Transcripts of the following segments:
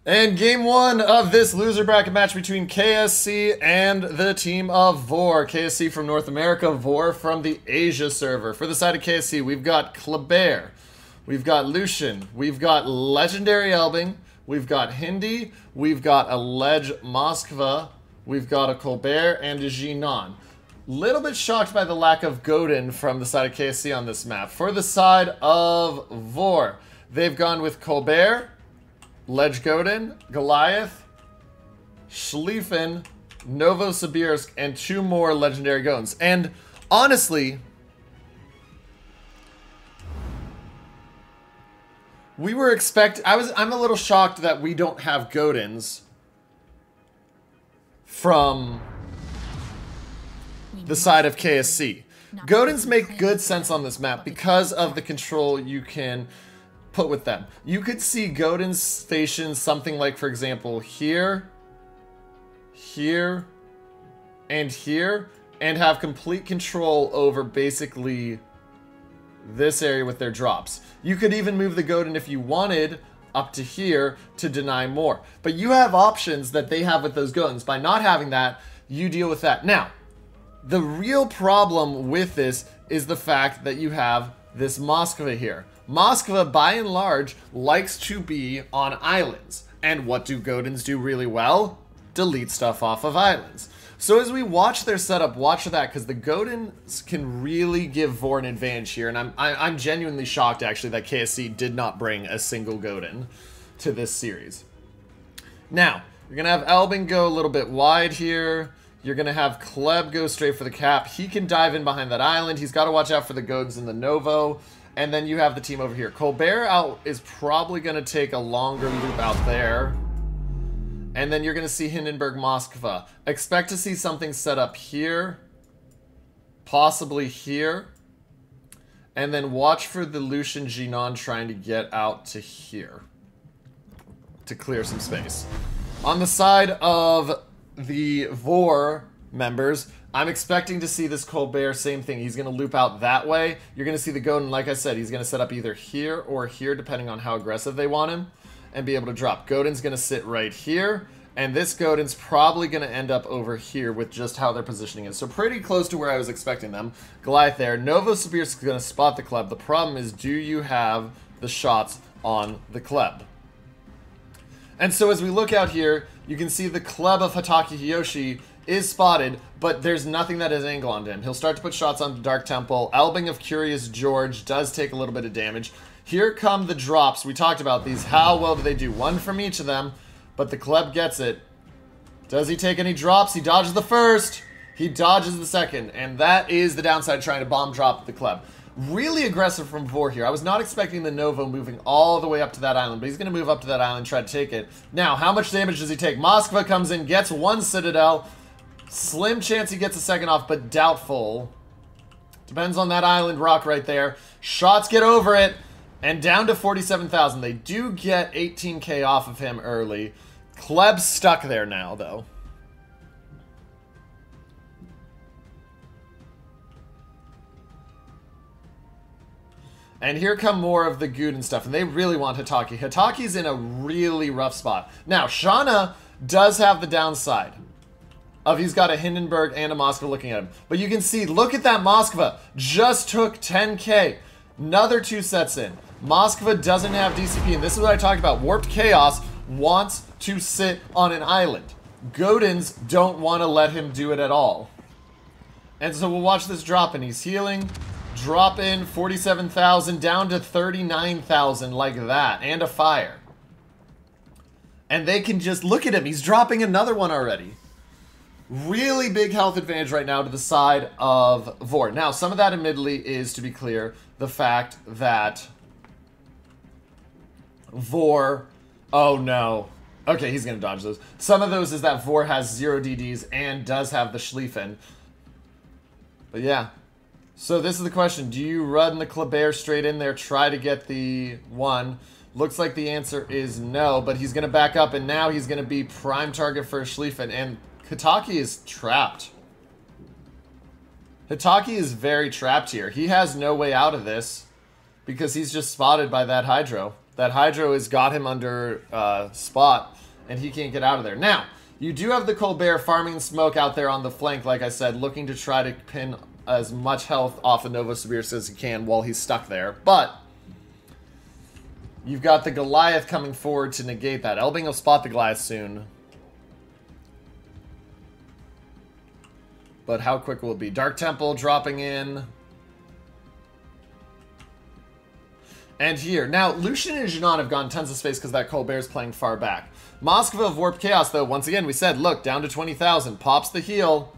And game one of this loser bracket match between KSC and the team of VOR. KSC from North America, VOR from the Asia server. For the side of KSC, we've got Kleber, we've got Lucian, we've got Legendary Elbing, we've got Hindi, we've got a Ledge Moskva, we've got a Colbert, and a Jinan. Little bit shocked by the lack of Godin from the side of KSC on this map. For the side of VOR, they've gone with Colbert, Ledge Godin, Goliath, Schlieffen, Novosibirsk, and two more legendary Godins. And honestly, we were I'm a little shocked that we don't have Godins from the side of KSC. Godins make good sense on this map because of the control you can put with them. You could see Godin station something like, for example, here, here, and here, and have complete control over basically this area with their drops. You could even move the Godin if you wanted up to here to deny more. But you have options that they have with those Godins. By not having that, you deal with that. Now, the real problem with this is the fact that you have this Moskva here. Moskva, by and large, likes to be on islands. And what do Godins do really well? Delete stuff off of islands. So as we watch their setup, watch that, because the Godins can really give VOR an advantage here. And I'm genuinely shocked, actually, that KSC did not bring a single Godin to this series. Now, you're going to have Elbing go a little bit wide here. You're going to have Kleb go straight for the cap. He can dive in behind that island. He's got to watch out for the Godins in the Novo. And then you have the team over here. Colbert out is probably going to take a longer loop out there. And then you're going to see Hindenburg Moskva. Expect to see something set up here. Possibly here. And then watch for the Lucian Jinan trying to get out to here. To clear some space. On the side of the VOR members, I'm expecting to see this Colbert, same thing. He's going to loop out that way. You're going to see the Godin, like I said, he's going to set up either here or here, depending on how aggressive they want him, and be able to drop. Godin's going to sit right here, and this Godin's probably going to end up over here with just how they're positioning it. So pretty close to where I was expecting them. Goliath there. Novosibirsk is going to spot the Kleb. The problem is, do you have the shots on the Kleb? And so as we look out here, you can see the Kleb of Hatake Hiyoshi is spotted, but there's nothing that has angle onto him. He'll start to put shots on Dark Temple. Elbing of Curious George does take a little bit of damage. Here come the drops. We talked about these. How well do they do? One from each of them, but the Kleb gets it. Does he take any drops? He dodges the first. He dodges the second, and that is the downside trying to bomb drop the Kleb. Really aggressive from VOR here. I was not expecting the Novo moving all the way up to that island, but he's going to move up to that island, try to take it. Now, how much damage does he take? Moskva comes in, gets one Citadel. Slim chance he gets a second off, but doubtful. Depends on that island rock right there. Shots get over it, and down to 47,000. They do get 18k off of him early. Kleb's stuck there now, though. And here come more of the Godin stuff, and they really want Hatake. Hatake's in a really rough spot. Now, Shauna does have the downside of he's got a Hindenburg and a Moskva looking at him. But you can see, look at that Moskva. Just took 10k. Another two sets in. Moskva doesn't have DCP, and this is what I talked about. Warped Chaos wants to sit on an island. Godins don't want to let him do it at all. And so we'll watch this drop, and he's healing. Drop in 47,000 down to 39,000 like that, and a fire. And they can just look at him. He's dropping another one already. Really big health advantage right now to the side of VOR. Now, some of that admittedly is, to be clear, the fact that VOR... Oh, no. Okay, he's going to dodge those. Some of those is that VOR has 0 DDs and does have the Schlieffen. But yeah. So this is the question. Do you run the Kleber straight in there, try to get the one? Looks like the answer is no, but he's going to back up, and now he's going to be prime target for Schlieffen, and Hatake is trapped. Hatake is very trapped here. He has no way out of this because he's just spotted by that Hydro. That Hydro has got him under spot, and he can't get out of there. Now, you do have the Colbert farming smoke out there on the flank, like I said, looking to try to pin as much health off of Novosibirsk as he can while he's stuck there. But you've got the Goliath coming forward to negate that. Elbing will spot the Goliath soon. But how quick will it be? Dark Temple dropping in. And here. Now, Lucian and Jinan have gotten tons of space because that Colbert's playing far back. Moskva of Warped Chaos, though, once again, we said, look, down to 20,000. Pops the heal.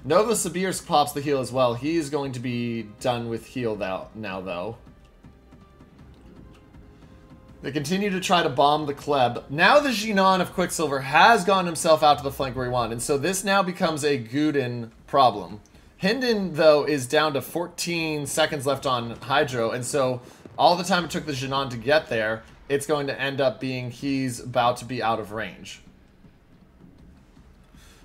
Novosibirsk pops the heal as well. He's going to be done with heal now, though. They continue to try to bomb the Kleb. Now the Jinan of Quicksilver has gotten himself out to the flank where he wanted. And so this now becomes a Gudin problem. Hinden, though, is down to 14 seconds left on Hydro. And so all the time it took the Jinan to get there, it's going to end up being he's about to be out of range.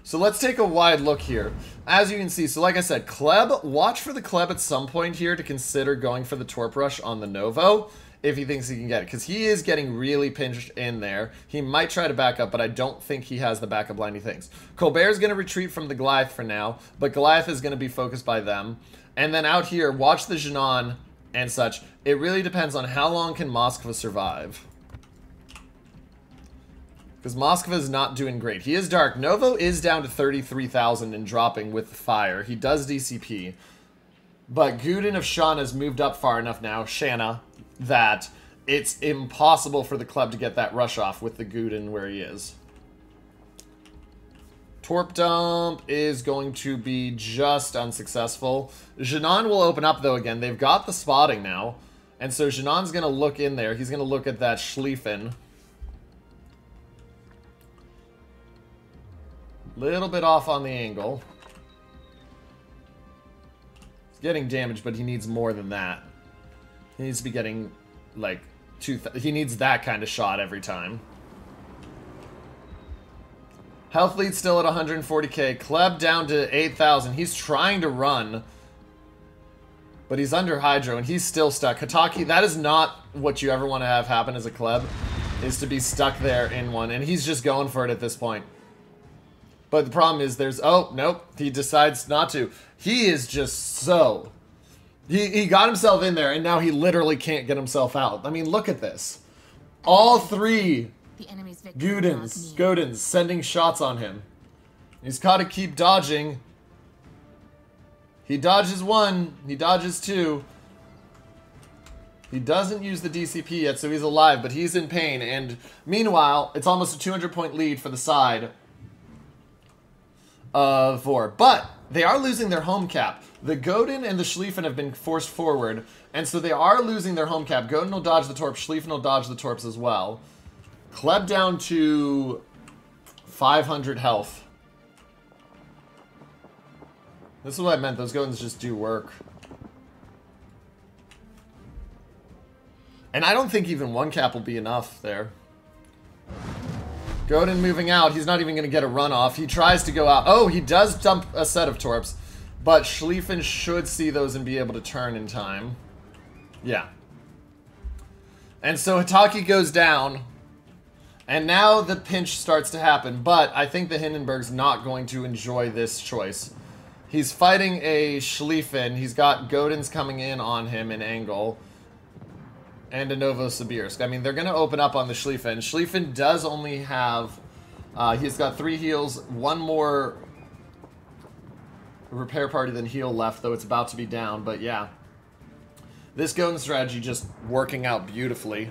So let's take a wide look here. As you can see, so like I said, Kleb, watch for the Kleb at some point here to consider going for the Torp Rush on the Novo if he thinks he can get it. Because he is getting really pinched in there. He might try to back up, but I don't think he has the backup line he thinks. Colbert's going to retreat from the Goliath for now, but Goliath is going to be focused by them. And then out here, watch the Jinan and such. It really depends on how long can Moskva survive. Because Moskva is not doing great. He is dark. Novo is down to 33,000 and dropping with fire. He does DCP. But Gudin of Shanna has moved up far enough now, Shanna, that it's impossible for the club to get that rush off with the Gudin where he is. Torp Dump is going to be just unsuccessful. Jinan will open up, though, again. They've got the spotting now. And so Jinan's going to look in there. He's going to look at that Schlieffen. Little bit off on the angle. He's getting damaged, but he needs more than that. He needs to be getting, like, he needs that kind of shot every time. Health lead still at 140k. Kleb down to 8,000. He's trying to run, but he's under Hydro, and he's still stuck. Hataki, that is not what you ever want to have happen as a Kleb, is to be stuck there in one, and he's just going for it at this point. But the problem is there's... Oh, nope. He decides not to. He is just so... He got himself in there, and now he literally can't get himself out. I mean, look at this. All three Gudins sending shots on him. He's got to keep dodging. He dodges one. He dodges two. He doesn't use the DCP yet, so he's alive, but he's in pain. And meanwhile, it's almost a 200-point lead for the side of VOR. But they are losing their home cap. The Godin and the Schlieffen have been forced forward, and so they are losing their home cap. Godin will dodge the Torps. Schlieffen will dodge the Torps as well. Kleb down to 500 health. This is what I meant. Those Godins just do work. And I don't think even one cap will be enough there. Godin moving out. He's not even going to get a run off. He tries to go out. Oh, he does dump a set of Torps. But Schlieffen should see those and be able to turn in time. Yeah. And so Hataki goes down. And now the pinch starts to happen. But I think the Hindenburg's not going to enjoy this choice. He's fighting a Schlieffen. He's got Godins coming in on him in angle. And a Novosibirsk. I mean, they're going to open up on the Schlieffen. Schlieffen does only have... he's got 3 heals. One more repair party than heal left, though it's about to be down. But yeah. This Godin strategy just working out beautifully.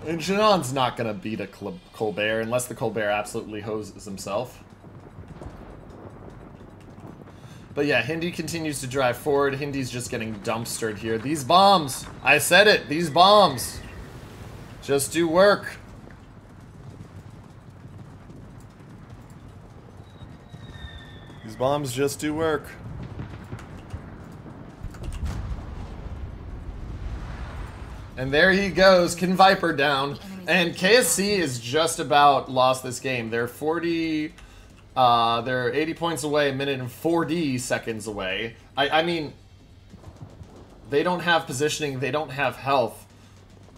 And Jinan's not going to beat a Colbert unless the Colbert absolutely hoses himself. But yeah, Hindi continues to drive forward. Hindi's just getting dumpstered here. These bombs! I said it! These bombs! Just do work. These bombs just do work. And there he goes, Kin Viper down. And KSC is just about lost this game. They're 40... They're 80 points away, a minute and 40 seconds away. I mean, they don't have positioning, they don't have health.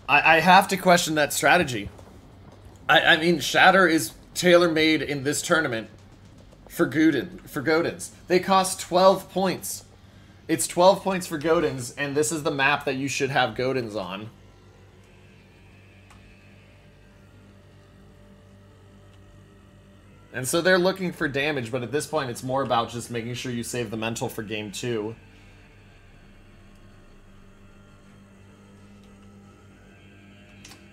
I have to question that strategy. I mean, Shatter is tailor-made in this tournament for Godins. They cost 12 points. It's 12 points for Godins, and this is the map that you should have Godins on. And so they're looking for damage, but at this point it's more about just making sure you save the mental for game 2.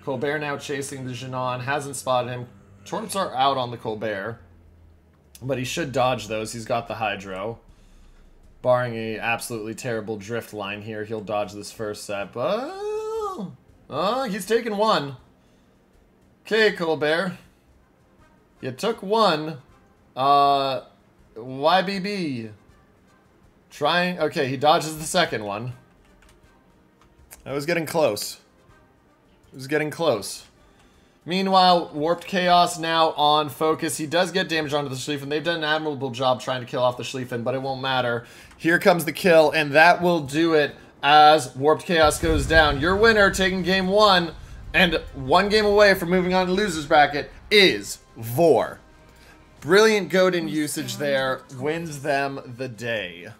Colbert now chasing the Genon, hasn't spotted him. Torps are out on the Colbert, but he should dodge those. He's got the Hydro. Barring a absolutely terrible drift line here, he'll dodge this first set, but... Oh, he's taken one. Okay, Colbert. You took one. YBB. Trying... Okay, he dodges the second one. I was getting close. It was getting close. Meanwhile, Warped Chaos now on focus. He does get damage onto the Schlieffen. They've done an admirable job trying to kill off the Schlieffen, but it won't matter. Here comes the kill, and that will do it as Warped Chaos goes down. Your winner, taking game 1, and 1 game away from moving on to loser's bracket, is VOR. Brilliant Godin usage there, wins them the day.